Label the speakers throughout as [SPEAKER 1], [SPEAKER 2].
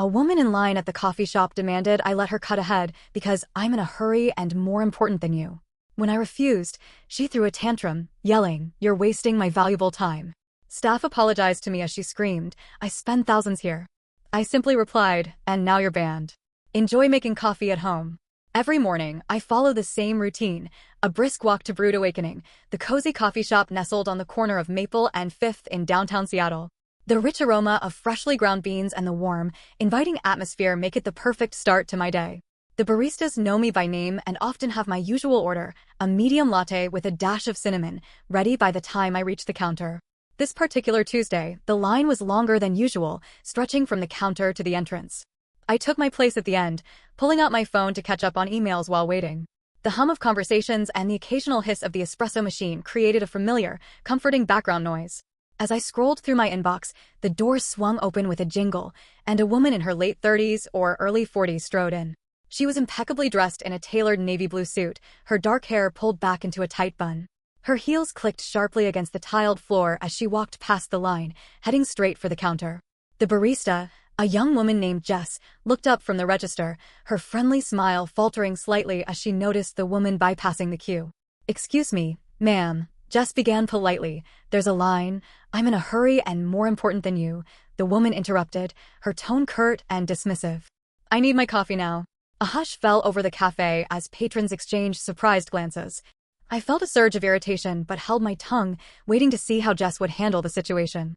[SPEAKER 1] A woman in line at the coffee shop demanded I let her cut ahead because I'm in a hurry and more important than you. When I refused, she threw a tantrum, yelling, "You're wasting my valuable time." Staff apologized to me as she screamed, "I spend thousands here." I simply replied, "And now you're banned. Enjoy making coffee at home." Every morning, I follow the same routine, a brisk walk to Brewed Awakening, the cozy coffee shop nestled on the corner of Maple and 5th in downtown Seattle. The rich aroma of freshly ground beans and the warm, inviting atmosphere make it the perfect start to my day. The baristas know me by name and often have my usual order, a medium latte with a dash of cinnamon, ready by the time I reach the counter. This particular Tuesday, the line was longer than usual, stretching from the counter to the entrance. I took my place at the end, pulling out my phone to catch up on emails while waiting. The hum of conversations and the occasional hiss of the espresso machine created a familiar, comforting background noise. As I scrolled through my inbox, the door swung open with a jingle, and a woman in her late 30s or early 40s strode in. She was impeccably dressed in a tailored navy blue suit, her dark hair pulled back into a tight bun. Her heels clicked sharply against the tiled floor as she walked past the line, heading straight for the counter. The barista, a young woman named Jess, looked up from the register, her friendly smile faltering slightly as she noticed the woman bypassing the queue. "Excuse me, ma'am," Jess began politely. "There's a line. I'm in a hurry and more important than you," the woman interrupted, her tone curt and dismissive. "I need my coffee now." A hush fell over the cafe as patrons exchanged surprised glances. I felt a surge of irritation but held my tongue, waiting to see how Jess would handle the situation.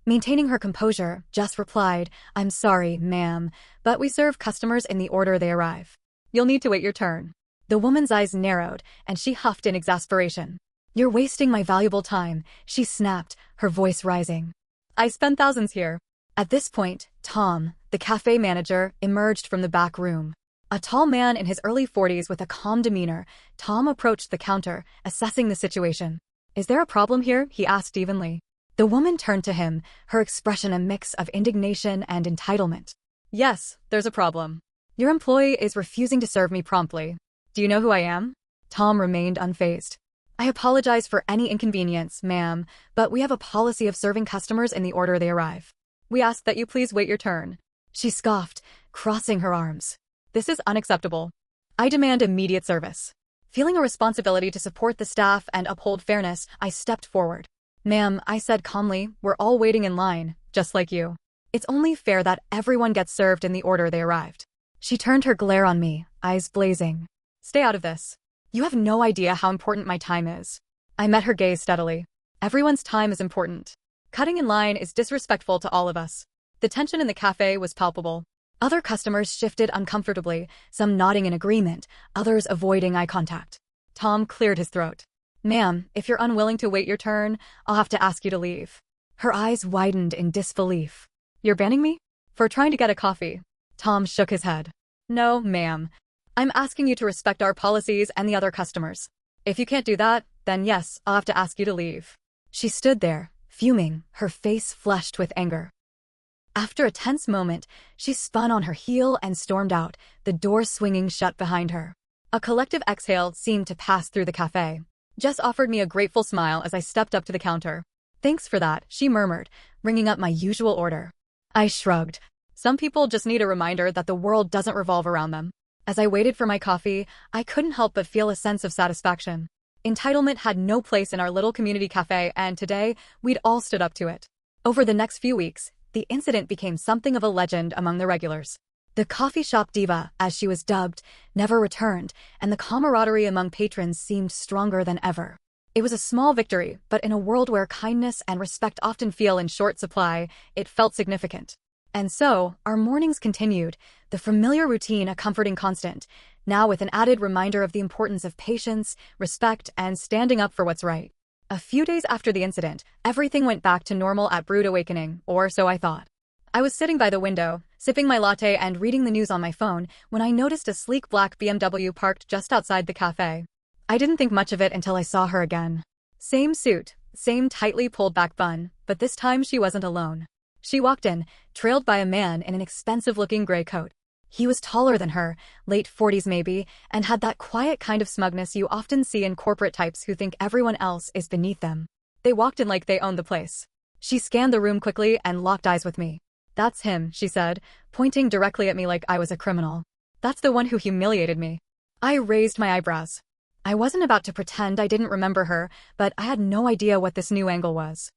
[SPEAKER 1] Maintaining her composure, Jess replied, "I'm sorry, ma'am, but we serve customers in the order they arrive. You'll need to wait your turn." The woman's eyes narrowed, and she huffed in exasperation. "You're wasting my valuable time," she snapped, her voice rising. "I spend thousands here." At this point, Tom, the cafe manager, emerged from the back room. A tall man in his early 40s with a calm demeanor, Tom approached the counter, assessing the situation. "Is there a problem here?" he asked evenly. The woman turned to him, her expression a mix of indignation and entitlement. "Yes, there's a problem. Your employee is refusing to serve me promptly. Do you know who I am?" Tom remained unfazed. "I apologize for any inconvenience, ma'am, but we have a policy of serving customers in the order they arrive. We ask that you please wait your turn." She scoffed, crossing her arms. "This is unacceptable. I demand immediate service." Feeling a responsibility to support the staff and uphold fairness, I stepped forward. "Ma'am," I said calmly, "we're all waiting in line, just like you. It's only fair that everyone gets served in the order they arrived." She turned her glare on me, eyes blazing. "Stay out of this. You have no idea how important my time is." I met her gaze steadily. "Everyone's time is important. Cutting in line is disrespectful to all of us." The tension in the cafe was palpable. Other customers shifted uncomfortably, some nodding in agreement, others avoiding eye contact. Tom cleared his throat. "Ma'am, if you're unwilling to wait your turn, I'll have to ask you to leave." Her eyes widened in disbelief. "You're banning me? For trying to get a coffee?" Tom shook his head. "No, ma'am. I'm asking you to respect our policies and the other customers. If you can't do that, then yes, I'll have to ask you to leave." She stood there, fuming, her face flushed with anger. After a tense moment, she spun on her heel and stormed out, the door swinging shut behind her. A collective exhale seemed to pass through the cafe. Jess offered me a grateful smile as I stepped up to the counter. "Thanks for that," she murmured, ringing up my usual order. I shrugged. Some people just need a reminder that the world doesn't revolve around them. As I waited for my coffee, I couldn't help but feel a sense of satisfaction. Entitlement had no place in our little community cafe, and today, we'd all stood up to it. Over the next few weeks, the incident became something of a legend among the regulars. The coffee shop diva, as she was dubbed, never returned, and the camaraderie among patrons seemed stronger than ever. It was a small victory, but in a world where kindness and respect often feel in short supply, it felt significant. And so, our mornings continued, the familiar routine a comforting constant, now with an added reminder of the importance of patience, respect, and standing up for what's right. A few days after the incident, everything went back to normal at Brewed Awakening, or so I thought. I was sitting by the window, sipping my latte and reading the news on my phone, when I noticed a sleek black BMW parked just outside the cafe. I didn't think much of it until I saw her again. Same suit, same tightly pulled back bun, but this time she wasn't alone. She walked in, trailed by a man in an expensive-looking gray coat. He was taller than her, late 40s maybe, and had that quiet kind of smugness you often see in corporate types who think everyone else is beneath them. They walked in like they owned the place. She scanned the room quickly and locked eyes with me. That's him, she said, pointing directly at me like I was a criminal. That's the one who humiliated me. I raised my eyebrows. I wasn't about to pretend I didn't remember her, but I had no idea what this new angle was.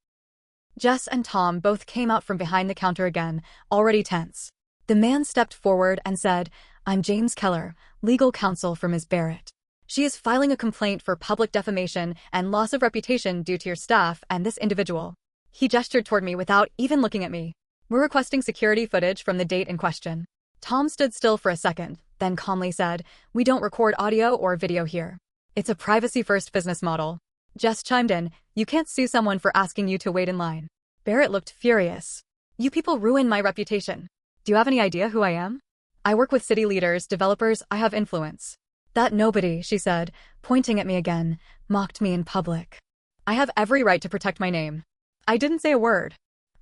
[SPEAKER 1] Jess and Tom both came out from behind the counter again, already tense. The man stepped forward and said, "I'm James Keller, legal counsel for Ms. Barrett. She is filing a complaint for public defamation and loss of reputation due to your staff and this individual." He gestured toward me without even looking at me. "We're requesting security footage from the date in question." Tom stood still for a second, then calmly said, "We don't record audio or video here. It's a privacy-first business model." Jess chimed in, "You can't sue someone for asking you to wait in line." Barrett looked furious. "You people ruin my reputation. Do you have any idea who I am? I work with city leaders, developers, I have influence." "That nobody," she said, pointing at me again, mocked me in public. "I have every right to protect my name." I didn't say a word.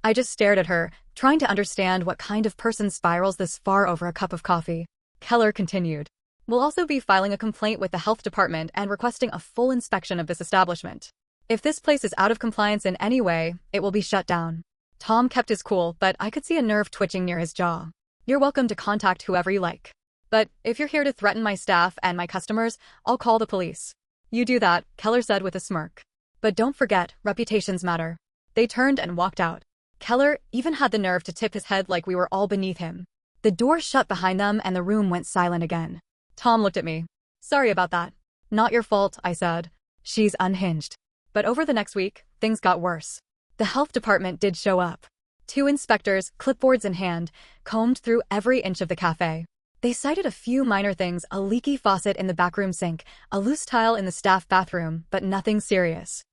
[SPEAKER 1] I just stared at her, trying to understand what kind of person spirals this far over a cup of coffee. Keller continued, "We'll also be filing a complaint with the health department and requesting a full inspection of this establishment. If this place is out of compliance in any way, it will be shut down." Tom kept his cool, but I could see a nerve twitching near his jaw. "You're welcome to contact whoever you like. But if you're here to threaten my staff and my customers, I'll call the police." "You do that," Keller said with a smirk. "But don't forget, reputations matter." They turned and walked out. Keller even had the nerve to tip his head like we were all beneath him. The door shut behind them and the room went silent again. Tom looked at me. "Sorry about that." "Not your fault," I said. "She's unhinged." But over the next week, things got worse. The health department did show up. 2 inspectors, clipboards in hand, combed through every inch of the cafe. They cited a few minor things, a leaky faucet in the backroom sink, a loose tile in the staff bathroom, but nothing serious.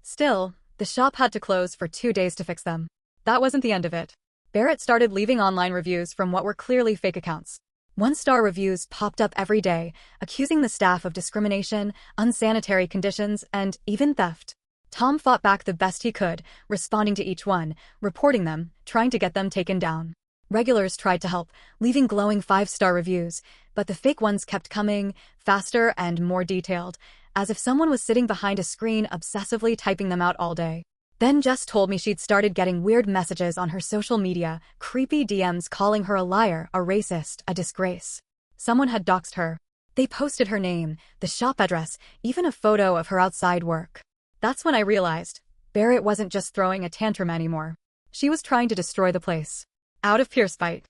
[SPEAKER 1] Still, the shop had to close for 2 days to fix them. That wasn't the end of it. Barrett started leaving online reviews from what were clearly fake accounts. 1-star reviews popped up every day, accusing the staff of discrimination, unsanitary conditions, and even theft. Tom fought back the best he could, responding to each one, reporting them, trying to get them taken down. Regulars tried to help, leaving glowing 5-star reviews, but the fake ones kept coming, faster and more detailed, as if someone was sitting behind a screen obsessively typing them out all day. Then Jess told me she'd started getting weird messages on her social media, creepy DMs calling her a liar, a racist, a disgrace. Someone had doxed her. They posted her name, the shop address, even a photo of her outside work. That's when I realized Barrett wasn't just throwing a tantrum anymore. She was trying to destroy the place. Out of pure spite.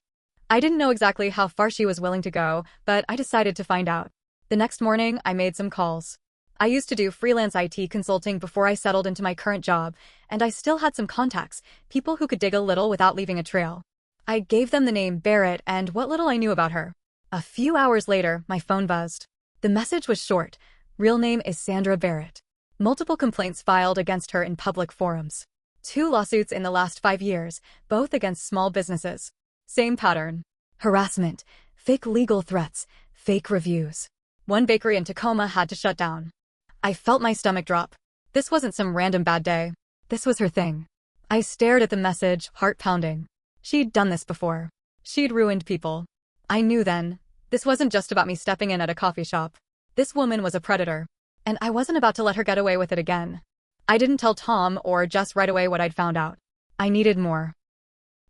[SPEAKER 1] I didn't know exactly how far she was willing to go, but I decided to find out. The next morning, I made some calls. I used to do freelance IT consulting before I settled into my current job, and I still had some contacts, people who could dig a little without leaving a trail. I gave them the name Barrett and what little I knew about her. A few hours later, my phone buzzed. The message was short. "Real name is Sandra Barrett. Multiple complaints filed against her in public forums. 2 lawsuits in the last 5 years, both against small businesses. Same pattern. Harassment, fake legal threats, fake reviews. 1 bakery in Tacoma had to shut down." I felt my stomach drop. This wasn't some random bad day. This was her thing. I stared at the message, heart pounding. She'd done this before. She'd ruined people. I knew then. This wasn't just about me stepping in at a coffee shop. This woman was a predator. And I wasn't about to let her get away with it again. I didn't tell Tom or Jess right away what I'd found out. I needed more.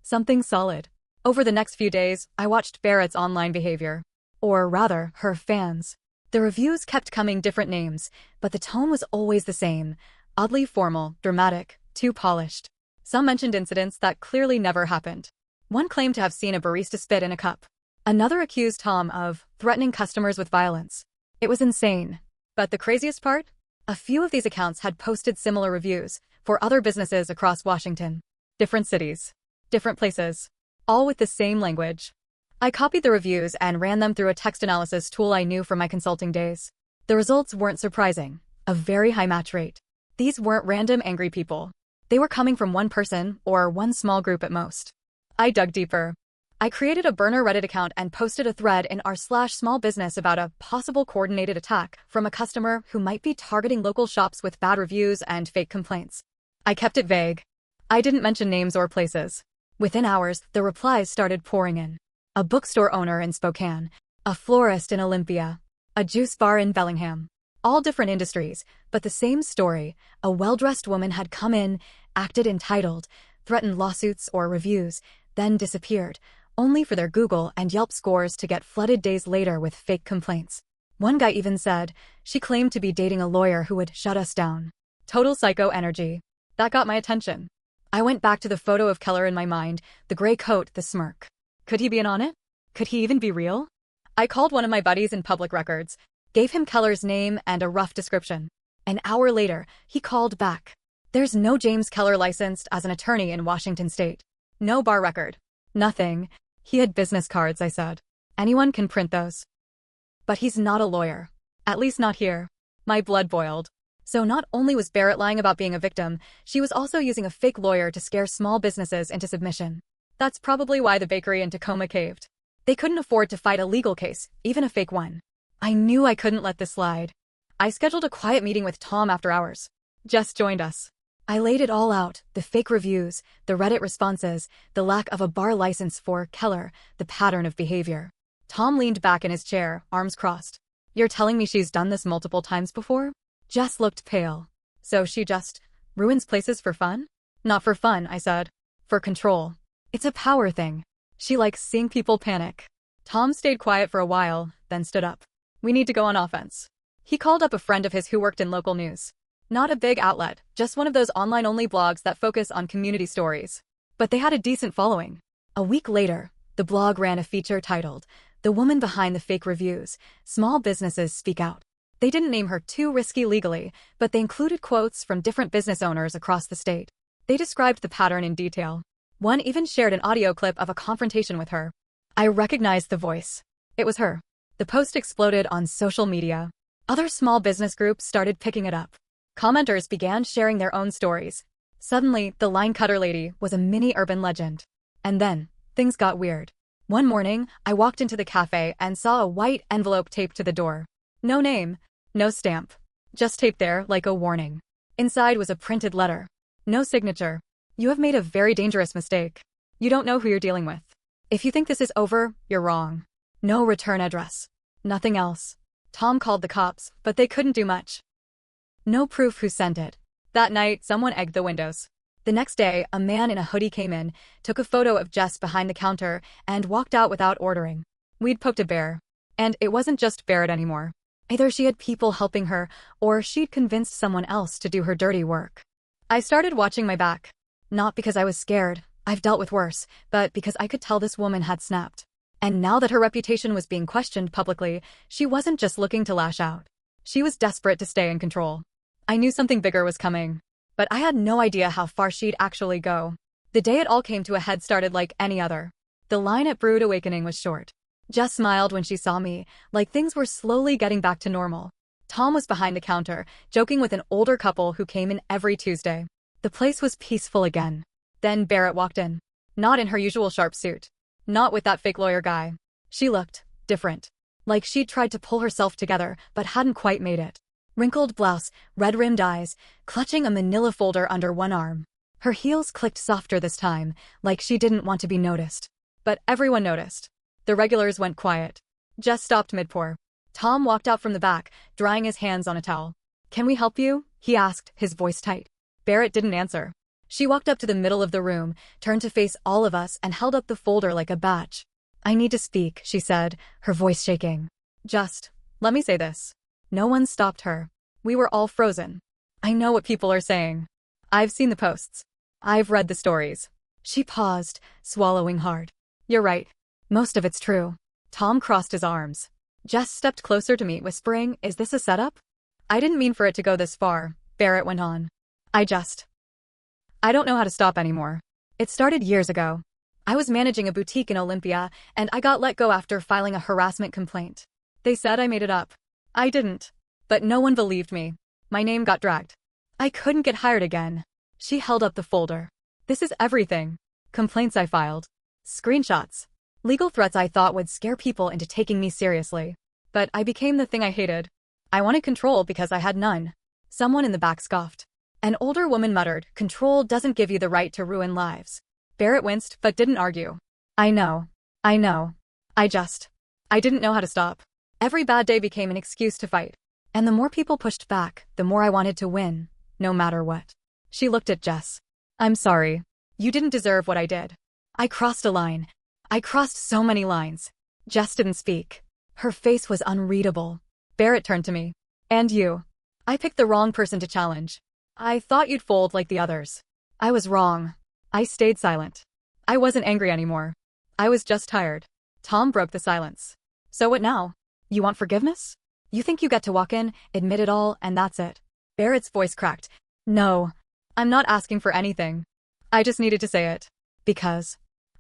[SPEAKER 1] Something solid. Over the next few days, I watched Barrett's online behavior. Or rather, her fans. The reviews kept coming different names, but the tone was always the same. Oddly formal, dramatic, too polished. Some mentioned incidents that clearly never happened. One claimed to have seen a barista spit in a cup. Another accused Tom of threatening customers with violence. It was insane. But the craziest part? A few of these accounts had posted similar reviews for other businesses across Washington. Different cities. Different places. All with the same language. I copied the reviews and ran them through a text analysis tool I knew from my consulting days. The results weren't surprising. A very high match rate. These weren't random angry people. They were coming from one person or one small group at most. I dug deeper. I created a burner Reddit account and posted a thread in r/small business about a possible coordinated attack from a customer who might be targeting local shops with bad reviews and fake complaints. I kept it vague. I didn't mention names or places. Within hours, the replies started pouring in. A bookstore owner in Spokane, a florist in Olympia, a juice bar in Bellingham. All different industries, but the same story. A well-dressed woman had come in, acted entitled, threatened lawsuits or reviews, then disappeared, only for their Google and Yelp scores to get flooded days later with fake complaints. One guy even said she claimed to be dating a lawyer who would shut us down. Total psycho energy. That got my attention. I went back to the photo of Keller in my mind, the gray coat, the smirk. Could he be in on it? Could he even be real? I called one of my buddies in public records, gave him Keller's name and a rough description. An hour later, he called back. There's no James Keller licensed as an attorney in Washington state. No bar record. Nothing. He had business cards, I said. Anyone can print those. But he's not a lawyer. At least not here. My blood boiled. So not only was Barrett lying about being a victim, she was also using a fake lawyer to scare small businesses into submission. That's probably why the bakery in Tacoma caved. They couldn't afford to fight a legal case, even a fake one. I knew I couldn't let this slide. I scheduled a quiet meeting with Tom after hours. Jess joined us. I laid it all out, the fake reviews, the Reddit responses, the lack of a bar license for Keller, the pattern of behavior. Tom leaned back in his chair, arms crossed. You're telling me she's done this multiple times before? Jess looked pale. So she just ruins places for fun? Not for fun, I said. For control. It's a power thing. She likes seeing people panic. Tom stayed quiet for a while, then stood up. We need to go on offense. He called up a friend of his who worked in local news. Not a big outlet, just one of those online-only blogs that focus on community stories. But they had a decent following. A week later, the blog ran a feature titled, "The Woman Behind the Fake Reviews, Small Businesses Speak Out." They didn't name her too risky legally, but they included quotes from different business owners across the state. They described the pattern in detail. One even shared an audio clip of a confrontation with her. I recognized the voice. It was her. The post exploded on social media. Other small business groups started picking it up. Commenters began sharing their own stories. Suddenly, the line cutter lady was a mini urban legend. And then, things got weird. One morning, I walked into the cafe and saw a white envelope taped to the door. No name, no stamp. Just taped there like a warning. Inside was a printed letter. No signature. You have made a very dangerous mistake. You don't know who you're dealing with. If you think this is over, you're wrong. No return address. Nothing else. Tom called the cops, but they couldn't do much. No proof who sent it. That night, someone egged the windows. The next day, a man in a hoodie came in, took a photo of Jess behind the counter, and walked out without ordering. We'd poked a bear. And it wasn't just Barrett anymore. Either she had people helping her, or she'd convinced someone else to do her dirty work. I started watching my back. Not because I was scared, I've dealt with worse, but because I could tell this woman had snapped. And now that her reputation was being questioned publicly, she wasn't just looking to lash out. She was desperate to stay in control. I knew something bigger was coming, but I had no idea how far she'd actually go. The day it all came to a head started like any other. The line at Brood Awakening was short. Jess smiled when she saw me, like things were slowly getting back to normal. Tom was behind the counter, joking with an older couple who came in every Tuesday. The place was peaceful again. Then Barrett walked in. Not in her usual sharp suit. Not with that fake lawyer guy. She looked different. Like she'd tried to pull herself together, but hadn't quite made it. Wrinkled blouse, red-rimmed eyes, clutching a manila folder under one arm. Her heels clicked softer this time, like she didn't want to be noticed. But everyone noticed. The regulars went quiet. Jess stopped mid-pour. Tom walked out from the back, drying his hands on a towel. Can we help you? He asked, his voice tight. Barrett didn't answer. She walked up to the middle of the room, turned to face all of us, and held up the folder like a badge. I need to speak, she said, her voice shaking. Just, let me say this. No one stopped her. We were all frozen. I know what people are saying. I've seen the posts. I've read the stories. She paused, swallowing hard. You're right. Most of it's true. Tom crossed his arms. Jess stepped closer to me, whispering, is this a setup? I didn't mean for it to go this far, Barrett went on. I don't know how to stop anymore. It started years ago. I was managing a boutique in Olympia, and I got let go after filing a harassment complaint. They said I made it up. I didn't. But no one believed me. My name got dragged. I couldn't get hired again. She held up the folder. This is everything. Complaints I filed. Screenshots. Legal threats I thought would scare people into taking me seriously. But I became the thing I hated. I wanted control because I had none. Someone in the back scoffed. An older woman muttered, control doesn't give you the right to ruin lives. Barrett winced but didn't argue. I know. I didn't know how to stop. Every bad day became an excuse to fight. And the more people pushed back, the more I wanted to win, no matter what. She looked at Jess. I'm sorry. You didn't deserve what I did. I crossed a line. I crossed so many lines. Jess didn't speak. Her face was unreadable. Barrett turned to me. And you. I picked the wrong person to challenge. I thought you'd fold like the others. I was wrong. I stayed silent. I wasn't angry anymore. I was just tired. Tom broke the silence. So what now? You want forgiveness? You think you get to walk in, admit it all, and that's it? Barrett's voice cracked. No. I'm not asking for anything. I just needed to say it. Because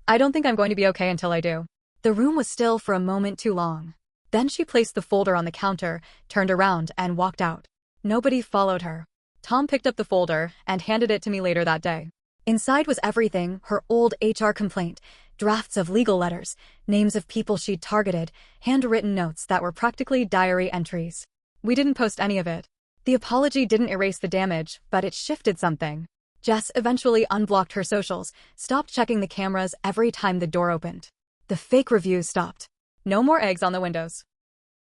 [SPEAKER 1] I don't think I'm going to be okay until I do. The room was still for a moment too long. Then she placed the folder on the counter, turned around, and walked out. Nobody followed her. Tom picked up the folder and handed it to me later that day. Inside was everything: her old HR complaint, drafts of legal letters, names of people she'd targeted, handwritten notes that were practically diary entries. We didn't post any of it. The apology didn't erase the damage, but it shifted something. Jess eventually unblocked her socials, stopped checking the cameras every time the door opened. The fake reviews stopped. No more eggs on the windows.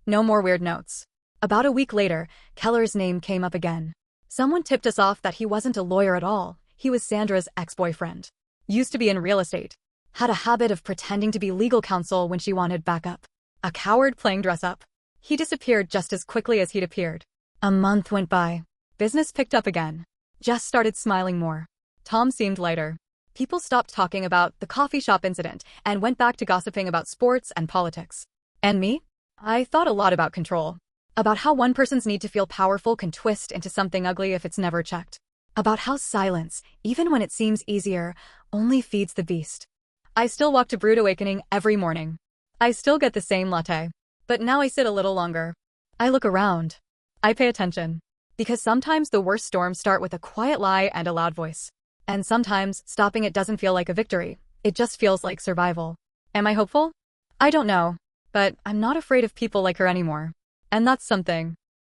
[SPEAKER 1] No more weird notes. About a week later, Keller's name came up again. Someone tipped us off that he wasn't a lawyer at all. He was Sandra's ex-boyfriend. Used to be in real estate. Had a habit of pretending to be legal counsel when she wanted backup. A coward playing dress-up. He disappeared just as quickly as he'd appeared. A month went by. Business picked up again. Jess started smiling more. Tom seemed lighter. People stopped talking about the coffee shop incident and went back to gossiping about sports and politics. And me? I thought a lot about control. About how one person's need to feel powerful can twist into something ugly if it's never checked. About how silence, even when it seems easier, only feeds the beast. I still walk to Brood Awakening every morning. I still get the same latte. But now I sit a little longer. I look around. I pay attention. Because sometimes the worst storms start with a quiet lie and a loud voice. And sometimes stopping it doesn't feel like a victory. It just feels like survival. Am I hopeful? I don't know. But I'm not afraid of people like her anymore. And that's something.